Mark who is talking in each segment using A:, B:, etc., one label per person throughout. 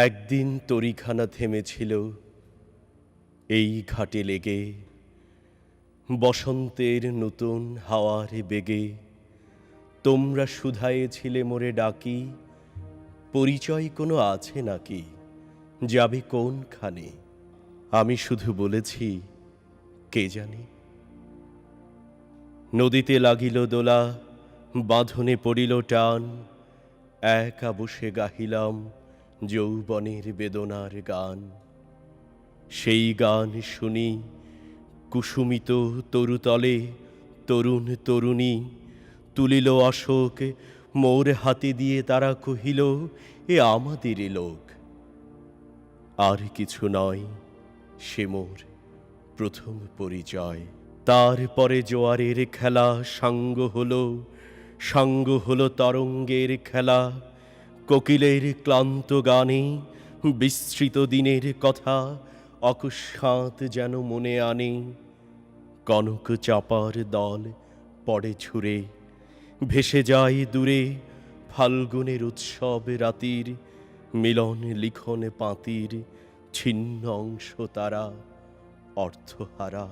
A: একদিন তরিখানা থেমেছিল এই ঘাটে লেগে, বসন্তের নতুন হাওয়ার বেগে। তোমরা শুধায়েছিলে মোরে ডাকি, পরিচয় কোনো আছে নাকি, যাবে কোনখানে? আমি শুধু বলেছি, কে জানে। নদীতে লাগিল দোলা, বাঁধনে পড়িল টান, একা বসে গাহিলাম যৌবনের বেদনার গান। সেই গান শুনি কুসুমিত তরুতলে তরুণ তরুণী তুলিল অশোক মোর হাতে দিয়ে, তারা কহিল এ আমাদেরই লোক। আর কিছু নয়, সে মোর প্রথম পরিচয়। তারপরে জোয়ারের খেলা সাঙ্গ হলো তরঙ্গের খেলা। কোকিলের ক্লান্ত গানে বিস্মৃত দিনের কথা অকস্মাৎ যেন মনে আনে। কনক চাপার দল পড়ে ঝুরে, ভেসে যায় দূরে ফাল্গুনের উৎসব রাতির। মিলন লিখন পাঁতির ছিন্ন অংশ তারা অর্থহারা।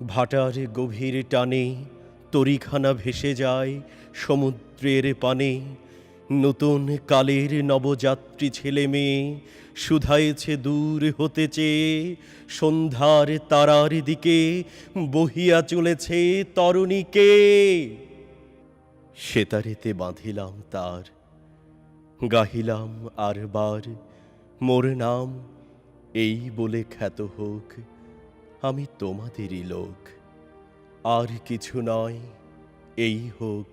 A: ভাটার গভীর টানে তরিখানা ভেসে যায় সমুদ্রের পানে। নতুন কালের নবযাত্রী ছেলে মেয়ে শুধায়েছে দূর হতে চেয়ে, সন্ধ্যার তারার দিকে বহিয়া চলেছে তরুণীকে। সেতারেতে বাঁধিলাম তার, গাহিলাম আরবার মোর নাম, এই বলে খ্যাত হোক আমি তোমাদেরই লোক। আর কিছু নয়, এই হোক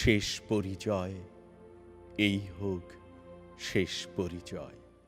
A: শেষ পরিচয়, এই হোক শেষ পরিচয়।